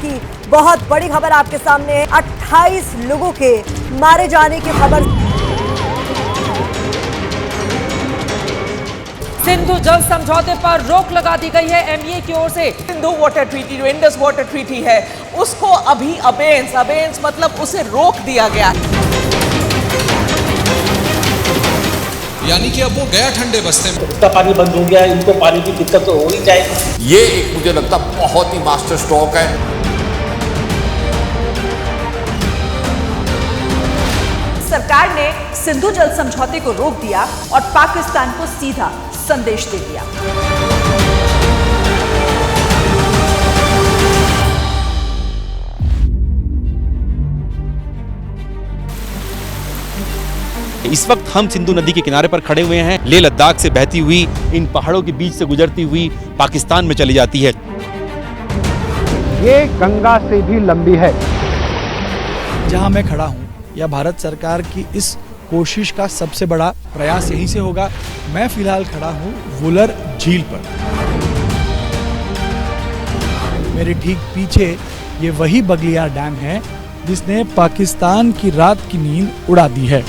की बहुत बड़ी खबर आपके सामने है। 28 लोगों के मारे जाने की खबर। सिंधु जल समझौते पर रोक लगा दी गई है एमईए की ओर से। सिंधु वाटर ट्रीटी जो इंडस वाटर ट्रीटी है उसको अभी अबेंस मतलब उसे रोक दिया गया। यानी कि अब वो गया ठंडे बस्ते में। उसका पानी बंद हो गया, इनको पानी की दिक्कत तो हो ही जाएगी। ये एक मुझे लगता बहुत ही मास्टर स्ट्रोक है। सरकार ने सिंधु जल समझौते को रोक दिया और पाकिस्तान को सीधा संदेश दे दिया। इस वक्त हम सिंधु नदी के किनारे पर खड़े हुए हैं। लेह लद्दाख से बहती हुई इन पहाड़ों के बीच से गुजरती हुई पाकिस्तान में चली जाती है। ये गंगा से भी लंबी है। जहां मैं खड़ा हूं, यह भारत सरकार की इस कोशिश का सबसे बड़ा प्रयास यहीं से होगा। मैं फिलहाल खड़ा हूं वुलर झील पर। मेरे ठीक पीछे ये वही बगलियार डैम है जिसने पाकिस्तान की रात की नींद उड़ा दी है।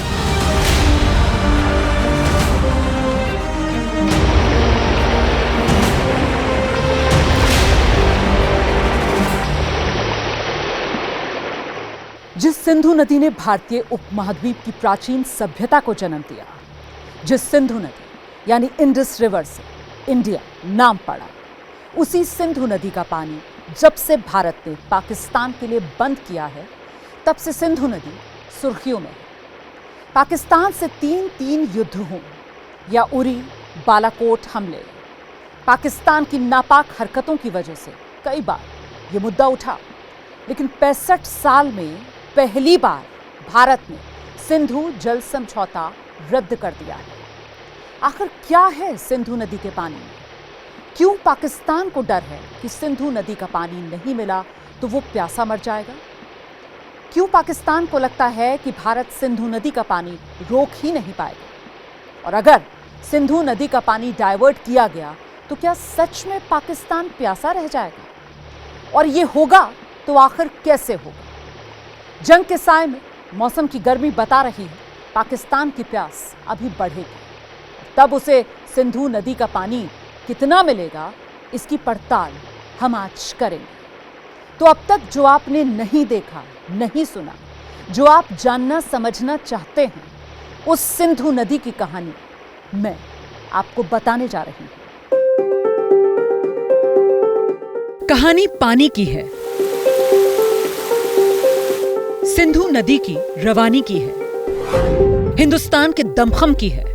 जिस सिंधु नदी ने भारतीय उपमहाद्वीप की प्राचीन सभ्यता को जन्म दिया, जिस सिंधु नदी यानी इंडस रिवर से इंडिया नाम पड़ा, उसी सिंधु नदी का पानी जब से भारत ने पाकिस्तान के लिए बंद किया है, तब से सिंधु नदी सुर्खियों में है। पाकिस्तान से तीन युद्ध हों या उरी बालाकोट हमले, पाकिस्तान की नापाक हरकतों की वजह से कई बार ये मुद्दा उठा, लेकिन 65 साल में पहली बार भारत ने सिंधु जल समझौता रद्द कर दिया है। आखिर क्या है सिंधु नदी के पानी में? क्यों पाकिस्तान को डर है कि सिंधु नदी का पानी नहीं मिला तो वो प्यासा मर जाएगा? क्यों पाकिस्तान को लगता है कि भारत सिंधु नदी का पानी रोक ही नहीं पाएगा? और अगर सिंधु नदी का पानी डाइवर्ट किया गया तो क्या सच में पाकिस्तान प्यासा रह जाएगा? और ये होगा तो आखिर कैसे होगा? जंग के साए में मौसम की गर्मी बता रही है पाकिस्तान की प्यास अभी बढ़ेगी। तब उसे सिंधु नदी का पानी कितना मिलेगा, इसकी पड़ताल हम आज करेंगे। तो अब तक जो आपने नहीं देखा, नहीं सुना, जो आप जानना समझना चाहते हैं, उस सिंधु नदी की कहानी मैं आपको बताने जा रही हूं। कहानी पानी की है, सिंधु नदी की रवानी की है, हिंदुस्तान के दमखम की है।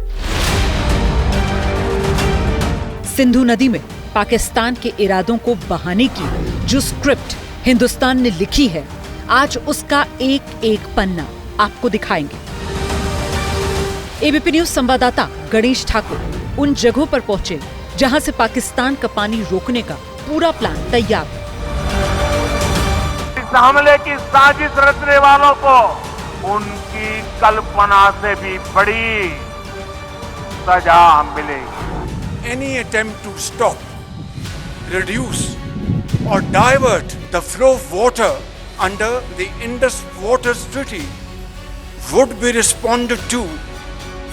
सिंधु नदी में पाकिस्तान के इरादों को बहाने की जो स्क्रिप्ट हिंदुस्तान ने लिखी है, आज उसका एक एक पन्ना आपको दिखाएंगे। एबीपी न्यूज संवाददाता गणेश ठाकुर उन जगहों पर पहुंचे जहां से पाकिस्तान का पानी रोकने का पूरा प्लान तैयार है। इस हमले की साजिश रचने वालों को उनकी कल्पना से भी बड़ी सजा मिलेगी। Any attempt to stop, reduce or divert the flow of water under the Indus Waters Treaty would be responded to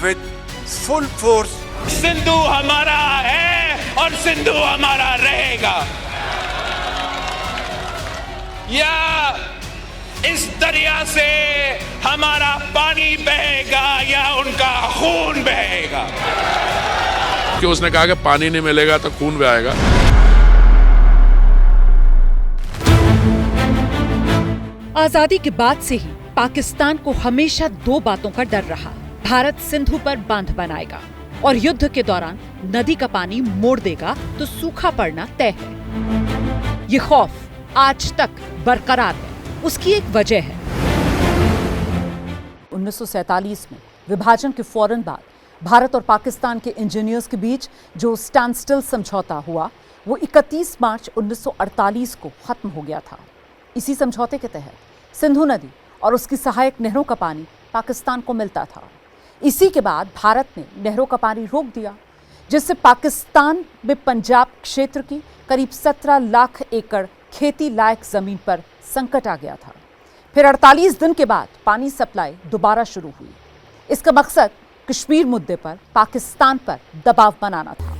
with full force. Sindhu हमारा है और सिंधु हमारा रहेगा। या इस दरिया से हमारा पानी बहेगा या उनका खून बहेगा। कि उसने कहा कि पानी नहीं मिलेगा तो खून बहेगा। आजादी के बाद से ही पाकिस्तान को हमेशा दो बातों का डर रहा। भारत सिंधु पर बांध बनाएगा और युद्ध के दौरान नदी का पानी मोड़ देगा तो सूखा पड़ना तय है। ये खौफ आज तक बरकरार है। उसकी एक वजह है। 1947 में विभाजन के फौरन बाद भारत और पाकिस्तान के इंजीनियर्स के बीच जो स्टैंड स्टिल समझौता हुआ, वो 31 मार्च 1948 को खत्म हो गया था। इसी समझौते के तहत सिंधु नदी और उसकी सहायक नहरों का पानी पाकिस्तान को मिलता था। इसी के बाद भारत ने नहरों का पानी रोक दिया, जिससे पाकिस्तान में पंजाब क्षेत्र की करीब 17 लाख एकड़ खेती लायक जमीन पर संकट आ गया था। फिर 48 दिन के बाद पानी सप्लाई दोबारा शुरू हुई। इसका मकसद कश्मीर मुद्दे पर पाकिस्तान पर दबाव बनाना था।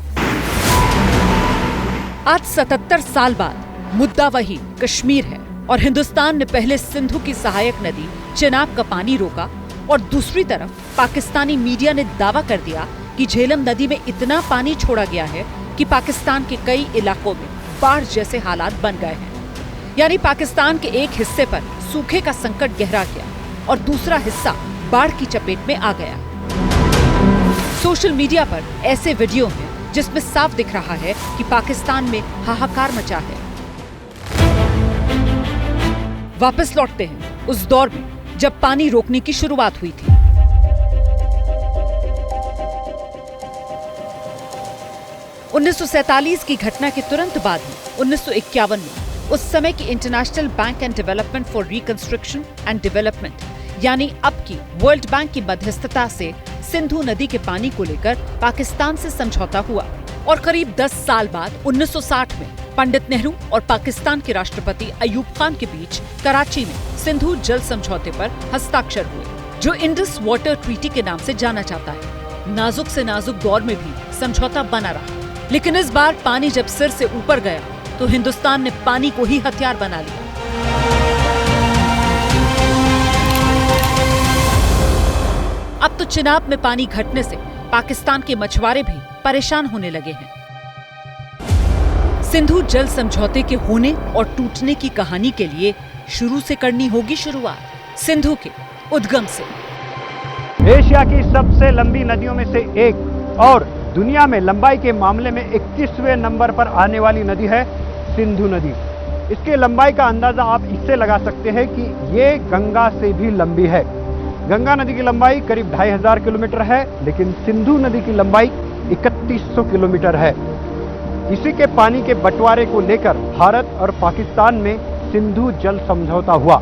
आज 77 साल बाद मुद्दा वही कश्मीर है और हिंदुस्तान ने पहले सिंधु की सहायक नदी चेनाब का पानी रोका और दूसरी तरफ पाकिस्तानी मीडिया ने दावा कर दिया कि झेलम नदी में इतना पानी छोड़ा गया है कि पाकिस्तान के कई इलाकों में बाढ़ जैसे हालात बन गए हैं। यानी पाकिस्तान के एक हिस्से पर सूखे का संकट गहरा गया और दूसरा हिस्सा बाढ़ की चपेट में आ गया। सोशल मीडिया पर ऐसे वीडियो हैं जिसमें साफ दिख रहा है कि पाकिस्तान में हाहाकार मचा है। वापस लौटते हैं उस दौर में जब पानी रोकने की शुरुआत हुई थी। उन्नीस की घटना के तुरंत बाद ही 1951 में उस समय की international bank and development for reconstruction and development यानी अब की वर्ल्ड बैंक की मध्यस्थता से सिंधु नदी के पानी को लेकर पाकिस्तान से समझौता हुआ और करीब 10 साल बाद 1960 में पंडित नेहरू और पाकिस्तान के राष्ट्रपति अयूब खान के बीच कराची में सिंधु जल समझौते पर हस्ताक्षर हुए, जो इंडस वाटर ट्रीटी के नाम से जाना जाता है। नाजुक से नाजुक दौर में भी समझौता बना रहा, लेकिन इस बार पानी जब सिर से ऊपर गया तो हिंदुस्तान ने पानी को ही हथियार बना लिया। अब तो चिनाब में पानी घटने से पाकिस्तान के मछुआरे भी परेशान होने लगे हैं। सिंधु जल समझौते के होने और टूटने की कहानी के लिए शुरू से करनी होगी शुरुआत, सिंधु के उद्गम से। एशिया की सबसे लंबी नदियों में से एक और दुनिया में लंबाई के मामले में 21वें नंबर पर आने वाली नदी है सिंधु नदी। इसकी लंबाई का अंदाजा आप इससे लगा सकते हैं कि ये गंगा से भी लंबी है। गंगा नदी की लंबाई करीब 2500 किलोमीटर है, लेकिन सिंधु नदी की लंबाई 3100 किलोमीटर है। इसी के पानी के बंटवारे को लेकर भारत और पाकिस्तान में सिंधु जल समझौता हुआ।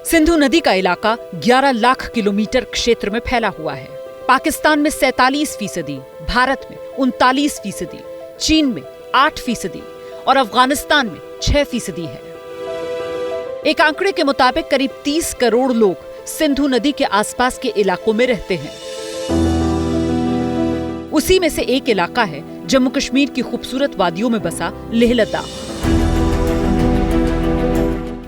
सिंधु नदी का इलाका 11 लाख किलोमीटर क्षेत्र में फैला हुआ है। पाकिस्तान में 47%, भारत में 39%, चीन में 8% और अफगानिस्तान में 6% है। एक आंकड़े के मुताबिक करीब 30 करोड़ लोग सिंधु नदी के आसपास के इलाकों में रहते हैं। उसी में से एक इलाका है जम्मू कश्मीर की खूबसूरत वादियों में बसा लेह लद्दाख।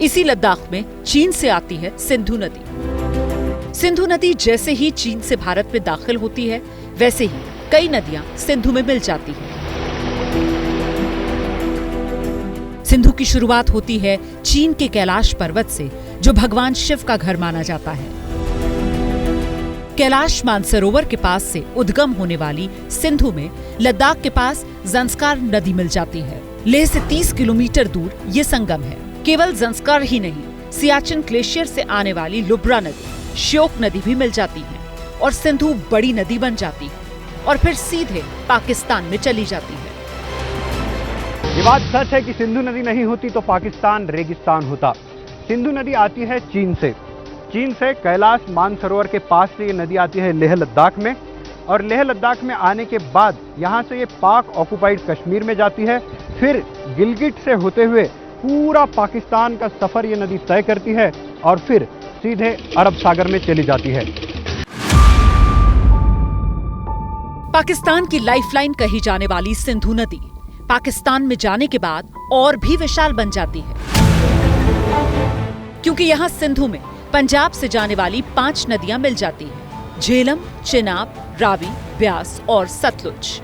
इसी लद्दाख में चीन से आती है सिंधु नदी। सिंधु नदी जैसे ही चीन से भारत में दाखिल होती है, वैसे ही कई नदियां सिंधु में मिल जाती हैं। सिंधु की शुरुआत होती है चीन के कैलाश पर्वत से, जो भगवान शिव का घर माना जाता है। कैलाश मानसरोवर के पास से उद्गम होने वाली सिंधु में लद्दाख के पास ज़ंस्कार नदी मिल जाती है। लेह से 30 किलोमीटर दूर ये संगम है। केवल ज़ंस्कार ही नहीं, सियाचिन ग्लेशियर से आने वाली लुब्रा नदी, श्योक नदी भी मिल जाती है और सिंधु बड़ी नदी बन जाती है और फिर सीधे पाकिस्तान में चली जाती है। ये बात सच है कि सिंधु नदी नहीं होती तो पाकिस्तान रेगिस्तान होता। सिंधु नदी आती है चीन से। चीन से कैलाश मानसरोवर के पास से ये नदी आती है लेह लद्दाख में, और लेह लद्दाख में आने के बाद यहाँ से ये पाक ऑक्युपाइड कश्मीर में जाती है। फिर गिलगिट से होते हुए पूरा पाकिस्तान का सफर ये नदी तय करती है और फिर सीधे अरब सागर में चली जाती है। पाकिस्तान की लाइफलाइन कही जाने वाली सिंधु नदी पाकिस्तान में जाने के बाद और भी विशाल बन जाती है, क्योंकि यहाँ सिंधु में पंजाब से जाने वाली 5 नदियां मिल जाती हैं: झेलम, चेनाब, रावी, ब्यास और सतलुज।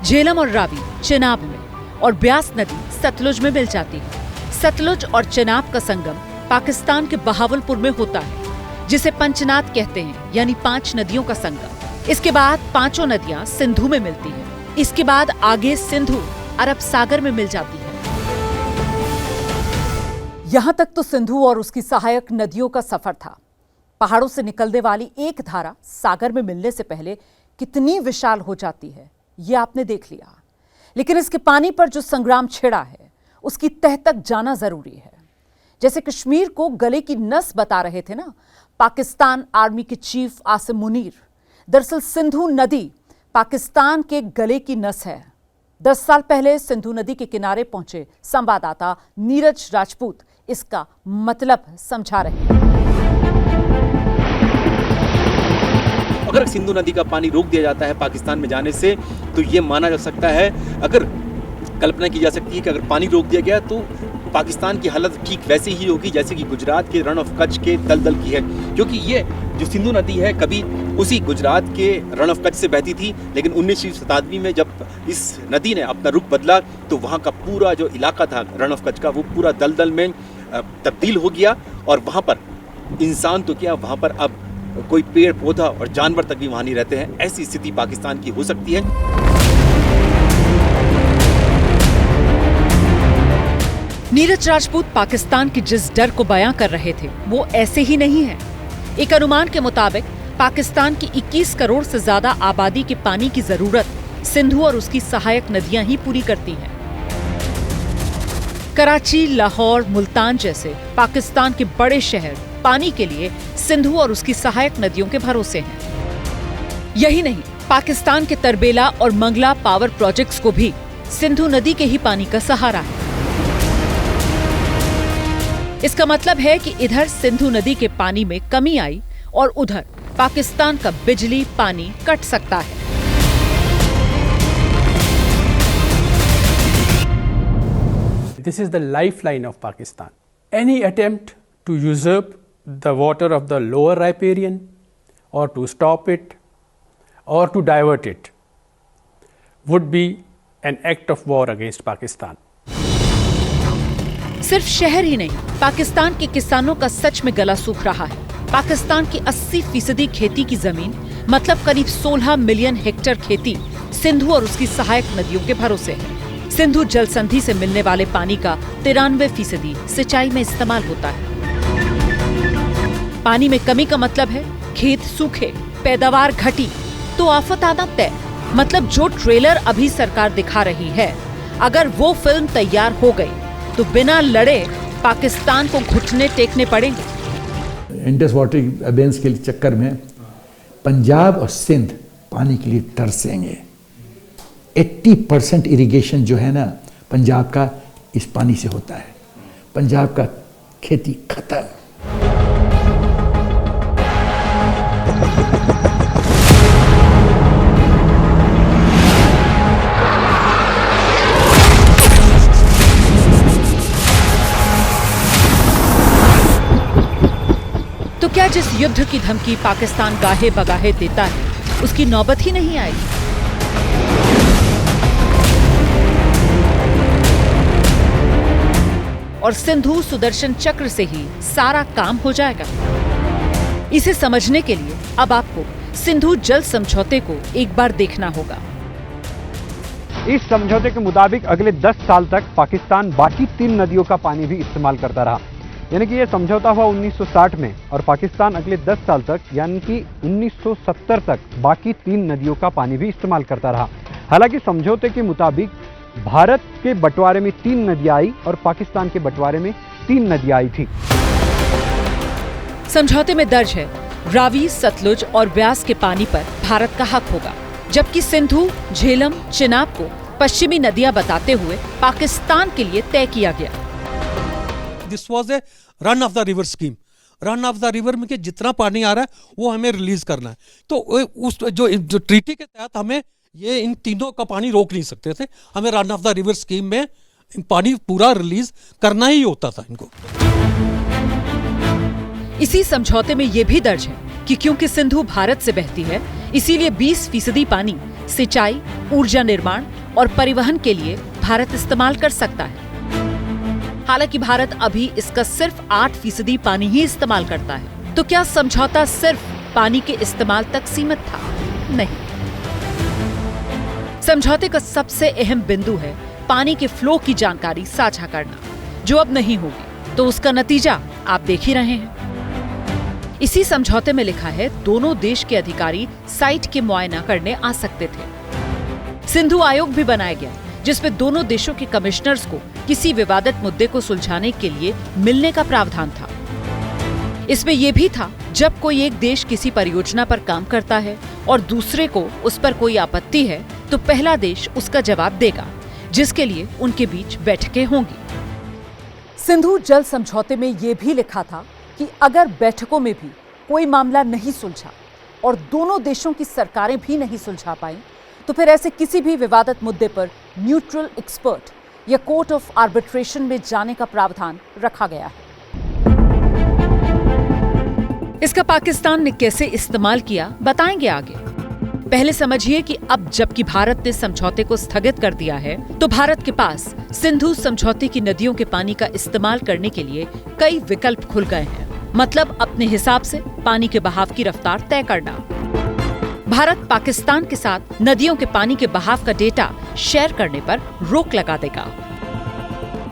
झेलम और रावी चेनाब में और ब्यास नदी सतलुज में मिल जाती है। सतलुज और चेनाब का संगम पाकिस्तान के बहावलपुर में होता है, जिसे पंचनाद कहते हैं, यानी 5 नदियों का संगम। इसके बाद 5 नदियां सिंधु में मिलती हैं। इसके बाद आगे सिंधु अरब सागर में मिल जाती है। यहां तक तो सिंधु और उसकी सहायक नदियों का सफर था। पहाड़ों से निकलने वाली एक धारा सागर में मिलने से पहले कितनी विशाल हो जाती है, यह आपने देख लिया। लेकिन इसके पानी पर जो संग्राम छिड़ा है, उसकी तह तक जाना जरूरी है। जैसे कश्मीर को गले की नस बता रहे थे ना पाकिस्तान आर्मी के चीफ आसिम मुनीर, दरअसल सिंधु नदी पाकिस्तान के गले की नस है। 10 साल पहले सिंधु नदी के किनारे पहुंचे संवाददाता नीरज राजपूत इसका मतलब समझा रहे हैं। अगर सिंधु नदी का पानी रोक दिया जाता है पाकिस्तान में जाने से, तो ये माना जा सकता है, अगर कल्पना की जा सकती है कि अगर पानी रोक दिया गया तो पाकिस्तान की हालत ठीक वैसे ही होगी जैसे कि गुजरात के रण ऑफ कच्छ के दलदल की है, क्योंकि ये जो सिंधु नदी है कभी उसी गुजरात के रण ऑफ कच्छ से बहती थी, लेकिन 19वीं शताब्दी में जब इस नदी ने अपना रुख बदला तो वहाँ का पूरा जो इलाका था रण ऑफ कच्छ का, वो पूरा दलदल में तब्दील हो गया और वहाँ पर इंसान तो क्या, वहाँ पर अब कोई पेड़ पौधा और जानवर तक भी वहाँ नहीं रहते हैं। ऐसी स्थिति पाकिस्तान की हो सकती है। नीरज राजपूत पाकिस्तान के जिस डर को बयां कर रहे थे वो ऐसे ही नहीं है। एक अनुमान के मुताबिक पाकिस्तान की 21 करोड़ से ज्यादा आबादी के पानी की जरूरत सिंधु और उसकी सहायक नदियां ही पूरी करती हैं। कराची, लाहौर, मुल्तान जैसे पाकिस्तान के बड़े शहर पानी के लिए सिंधु और उसकी सहायक नदियों के भरोसे हैं। यही नहीं, पाकिस्तान के तरबेला और मंगला पावर प्रोजेक्ट्स को भी सिंधु नदी के ही पानी का सहारा है। इसका मतलब है कि इधर सिंधु नदी के पानी में कमी आई और उधर पाकिस्तान का बिजली पानी कट सकता है। This is the lifeline of Pakistan. Any attempt to usurp the water of the lower riparian or to stop it or to divert it would be an act of war against Pakistan. सिर्फ शहर ही नहीं, पाकिस्तान के किसानों का सच में गला सूख रहा है। पाकिस्तान की 80% खेती की जमीन मतलब करीब 16 मिलियन हेक्टेयर खेती सिंधु और उसकी सहायक नदियों के भरोसे है। सिंधु जल संधि से मिलने वाले पानी का 93% सिंचाई में इस्तेमाल होता है। पानी में कमी का मतलब है खेत सूखे, पैदावार घटी तो आफत आना तय। मतलब जो ट्रेलर अभी सरकार दिखा रही है, अगर वो फिल्म तैयार हो गई तो बिना लड़े पाकिस्तान को घुटने टेकने पड़ेंगे। इंडस वाटर अबेंस के चक्कर में पंजाब और सिंध पानी के लिए तरसेंगे। 80% इरिगेशन जो है ना पंजाब का इस पानी से होता है। पंजाब का खेती खत्म। तो क्या जिस युद्ध की धमकी पाकिस्तान गाहे बगाहे देता है उसकी नौबत ही नहीं आएगी? और सिंधु सुदर्शन चक्र से ही सारा काम हो जाएगा। इसे समझने के लिए अब आपको सिंधु जल समझौते को एक बार देखना होगा। इस समझौते के मुताबिक अगले 10 साल तक पाकिस्तान बाकी 3 नदियों का पानी भी इस्तेमाल करता रहा। यानी कि यह समझौता हुआ 1960 में और पाकिस्तान अगले 10 साल तक यानी कि 1970 तक बाकी 3 नदियों का पानी भी इस्तेमाल करता रहा। हालांकि समझौते के मुताबिक भारत के बंटवारे में 3 नदियां आई और पाकिस्तान के बंटवारे में 3 नदियां आई थी। समझौते में दर्ज है रावी, सतलुज और ब्यास के पानी पर भारत का हक होगा, जबकि सिंधु, झेलम, चिनाब को पश्चिमी नदियां बताते हुए पाकिस्तान के लिए तय किया गया। This was a run of the river scheme. Run of the river में जितना पानी आ रहा है वो हमें रिलीज करना है। तो उस जो ट्रीटी के तहत हमें ये इन तीनों का पानी रोक नहीं सकते थे। हमें run of the river scheme में पानी पूरा रिलीज करना ही होता था इनको। इसी समझौते में यह भी दर्ज है कि क्योंकि सिंधु भारत से बहती है, इसीलिए 20% पानी सिंचाई, ऊर्जा निर्माण और परिवहन के लिए भारत इस्तेमाल कर सकता है। हालांकि भारत अभी इसका सिर्फ 8% पानी ही इस्तेमाल करता है। तो क्या समझौता सिर्फ पानी के इस्तेमाल तक सीमित था? नहीं। समझौते का सबसे अहम बिंदु है पानी के फ्लो की जानकारी साझा करना, जो अब नहीं होगी। तो उसका नतीजा आप देख ही रहे हैं। इसी समझौते में लिखा है दोनों देश के अधिकारी साइट के मुआयना करने आ सकते थे। सिंधु आयोग भी बनाया गया जिसमें दोनों देशों के कमिश्नर्स को किसी विवादित मुद्दे को सुलझाने के लिए मिलने का प्रावधान था। इसमें यह भी था जब कोई एक देश किसी परियोजना पर काम करता है और दूसरे को उस पर कोई आपत्ति है तो पहला देश उसका जवाब देगा, जिसके लिए उनके बीच बैठकें होंगी। सिंधु जल समझौते में यह भी लिखा था कि अगर बैठकों में भी कोई मामला नहीं सुलझा और दोनों देशों की सरकारें भी नहीं सुलझा पाई, तो फिर ऐसे किसी भी विवादित मुद्दे पर न्यूट्रल एक्सपर्ट या कोर्ट ऑफ आर्बिट्रेशन में जाने का प्रावधान रखा गया है। इसका पाकिस्तान ने कैसे इस्तेमाल किया, बताएंगे आगे। पहले समझिए कि अब जबकि भारत ने समझौते को स्थगित कर दिया है, तो भारत के पास सिंधु समझौते की नदियों के पानी का इस्तेमाल करने के लिए कई विकल्प खुल गए हैं। मतलब अपने हिसाब से पानी के बहाव की रफ्तार तय करना। भारत पाकिस्तान के साथ नदियों के पानी के बहाव का डेटा शेयर करने पर रोक लगा देगा।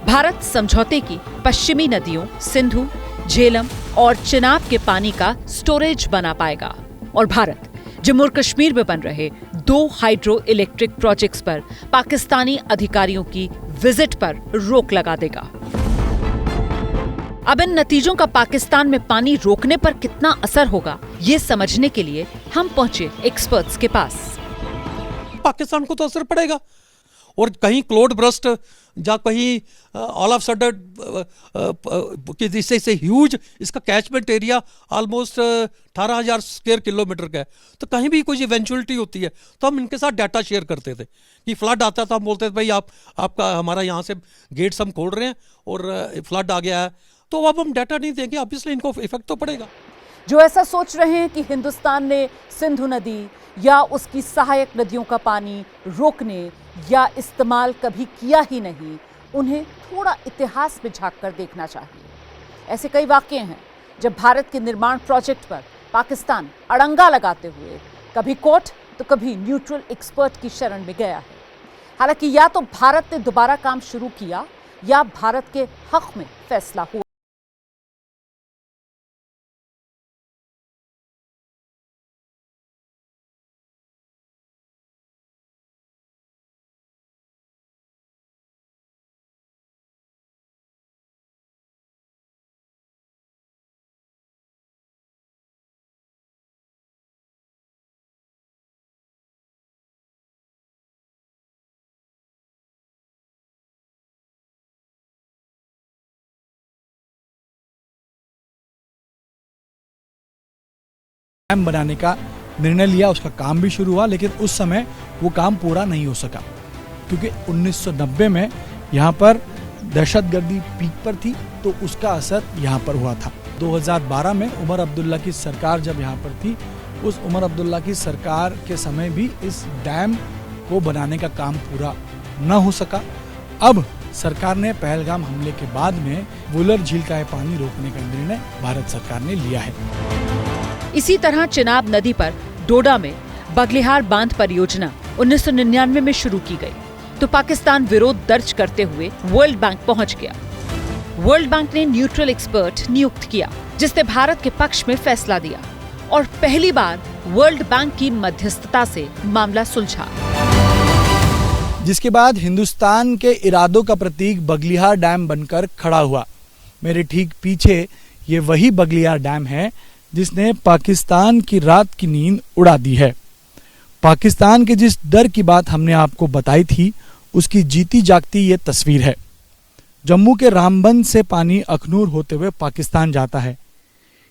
भारत समझौते की पश्चिमी नदियों सिंधु, झेलम और चिनाब के पानी का स्टोरेज बना पाएगा और भारत जम्मू और कश्मीर में बन रहे 2 हाइड्रो इलेक्ट्रिक प्रोजेक्ट्स पर पाकिस्तानी अधिकारियों की विजिट पर रोक लगा देगा। अब इन नतीजों का पाकिस्तान में पानी रोकने पर कितना असर होगा, ये समझने के लिए हम पहुंचे एक्सपर्ट्स के पास। पाकिस्तान को तो असर पड़ेगा, और कहीं क्लाउड बर्स्ट या कहीं ऑल ऑफ सडन इससे ह्यूज, इसका catchment area almost 18,000 square kilometre का है, तो कहीं भी कोई इवेंचुअलिटी होती है तो हम इनके साथ डाटा शेयर करते थे कि फ्लड आता था, हम बोलते थे भाई आपका हमारा यहाँ से गेट्स हम खोल रहे हैं और फ्लड आ गया है, तो अब हम डाटा नहीं देंगे, ऑब्वियसली इनको इफेक्ट तो पड़ेगा। जो ऐसा सोच रहे हैं कि हिंदुस्तान ने सिंधु नदी या उसकी सहायक नदियों का पानी रोकने या इस्तेमाल कभी किया ही नहीं, उन्हें थोड़ा इतिहास में झांककर देखना चाहिए। ऐसे कई वाकये हैं जब भारत के निर्माण प्रोजेक्ट पर पाकिस्तान अड़ंगा लगाते हुए कभी कोर्ट तो कभी न्यूट्रल एक्सपर्ट की शरण में गया है। हालांकि या तो भारत ने दोबारा काम शुरू किया या भारत के हक में फैसला हुआ। डैम बनाने का निर्णय लिया, उसका काम भी शुरू हुआ, लेकिन उस समय वो काम पूरा नहीं हो सका क्योंकि 1990 में यहाँ पर दहशतगर्दी पीक पर थी, तो उसका असर यहाँ पर हुआ था। 2012 में उमर अब्दुल्ला की सरकार जब यहाँ पर थी, उस उमर अब्दुल्ला की सरकार के समय भी इस डैम को बनाने का काम पूरा न हो सका। अब सरकार ने पहलगाम हमले के बाद में वुलर झील का पानी रोकने का निर्णय भारत सरकार ने लिया है। इसी तरह चिनाब नदी पर डोडा में बगलिहार बांध परियोजना 1999 में शुरू की गई, तो पाकिस्तान विरोध दर्ज करते हुए वर्ल्ड बैंक पहुंच गया। वर्ल्ड बैंक ने न्यूट्रल एक्सपर्ट नियुक्त किया, जिसने भारत के पक्ष में फैसला दिया और पहली बार वर्ल्ड बैंक की मध्यस्थता से मामला सुलझा। जिसके बाद हिंदुस्तान के इरादों का प्रतीक बगलिहार डैम बनकर खड़ा हुआ। मेरे ठीक पीछे ये वही बगलिहार डैम है जिसने पाकिस्तान की रात की नींद उड़ा दी है। पाकिस्तान के जिस डर की बात हमने आपको बताई थी, उसकी जीती जागती ये तस्वीर है। जम्मू के रामबन से पानी अखनूर होते हुए पाकिस्तान जाता है।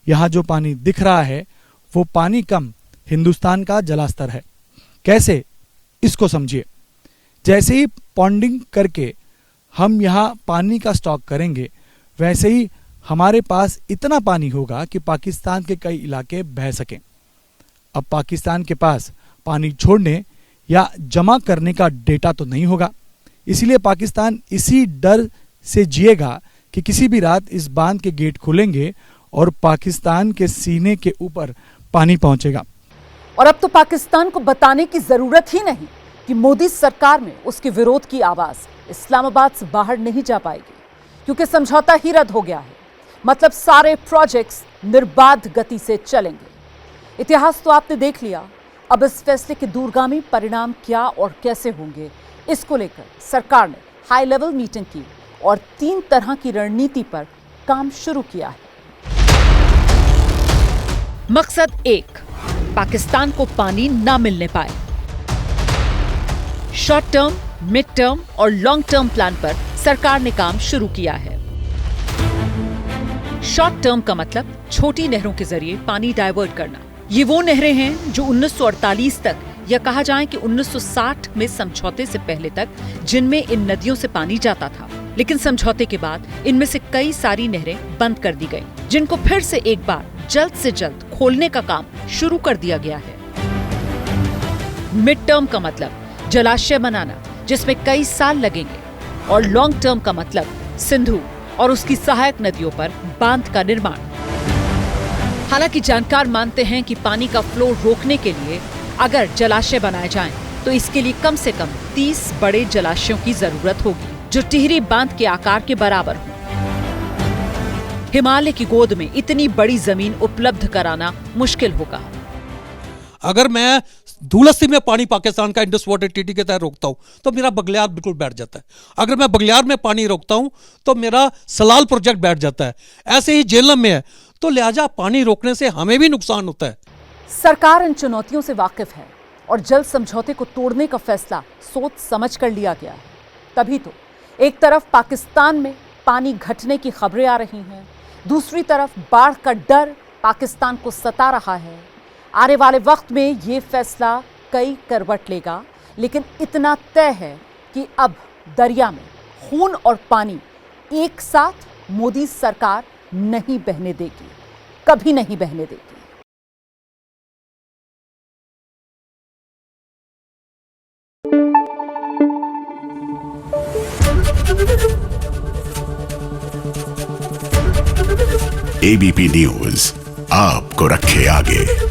यहाँ जो पानी दिख रहा है वो पानी कम हिंदुस्तान का जलस्तर है। कैसे, इसको समझिए। जैसे ही पॉन्डिंग करके हम यहाँ पानी का स्टॉक करेंगे, वैसे ही हमारे पास इतना पानी होगा कि पाकिस्तान के कई इलाके बह सकें। अब पाकिस्तान के पास पानी छोड़ने या जमा करने का डेटा तो नहीं होगा, इसलिए पाकिस्तान इसी डर से जिएगा कि किसी भी रात इस बांध के गेट खुलेंगे और पाकिस्तान के सीने के ऊपर पानी पहुंचेगा। और अब तो पाकिस्तान को बताने की जरूरत ही नहीं कि मोदी सरकार में उसके विरोध की आवाज इस्लामाबाद से बाहर नहीं जा पाएगी, क्योंकि समझौता ही रद्द हो गया है। मतलब सारे प्रोजेक्ट्स निर्बाध गति से चलेंगे। इतिहास तो आपने देख लिया, अब इस फैसले के दूरगामी परिणाम क्या और कैसे होंगे, इसको लेकर सरकार ने हाई लेवल मीटिंग की और 3 तरह की रणनीति पर काम शुरू किया है। मकसद 1, पाकिस्तान को पानी ना मिलने पाए। शॉर्ट टर्म, मिड टर्म और लॉन्ग टर्म प्लान पर सरकार ने काम शुरू किया है। शॉर्ट टर्म का मतलब छोटी नहरों के जरिए पानी डाइवर्ट करना। ये वो नहरें हैं जो 1948 तक या कहा जाए कि 1960 में समझौते से पहले तक जिनमें इन नदियों से पानी जाता था, लेकिन समझौते के बाद इनमें से कई सारी नहरें बंद कर दी गई, जिनको फिर से एक बार जल्द से जल्द खोलने का काम शुरू कर दिया गया है। मिड टर्म का मतलब जलाशय बनाना, जिसमें कई साल लगेंगे, और लॉन्ग टर्म का मतलब सिंधु और उसकी सहायक नदियों पर बांध का निर्माण। हालांकि जानकार मानते हैं कि पानी का फ्लो रोकने के लिए अगर जलाशय बनाए जाएं, तो इसके लिए कम से कम 30 बड़े जलाशयों की जरूरत होगी, जो टिहरी बांध के आकार के बराबर हो। हिमालय की गोद में इतनी बड़ी जमीन उपलब्ध कराना मुश्किल होगा। अगर मैं धूलस्ती में पानी पाकिस्तान का इंडस वाटर ट्रीटी के तहत रोकता हूं तो मेरा बगलियार बिल्कुल बैठ जाता है। अगर मैं बगलियार में पानी रोकता हूं तो मेरा सलाल प्रोजेक्ट बैठ जाता है। ऐसे ही झेलम में है, तो लिहाजा पानी रोकने से हमें भी नुकसान होता है। सरकार इन चुनौतियों से वाकिफ है और जल समझौते को तोड़ने का फैसला सोच समझ कर लिया गया है। तभी तो एक तरफ पाकिस्तान में पानी घटने की खबरें आ रही हैं, दूसरी तरफ बाढ़ का डर पाकिस्तान को सता रहा है। आने वाले वक्त में ये फैसला कई करवट लेगा, लेकिन इतना तय है कि अब दरिया में खून और पानी एक साथ मोदी सरकार नहीं बहने देगी, कभी नहीं बहने देगी। एबीपी न्यूज आपको रखे आगे।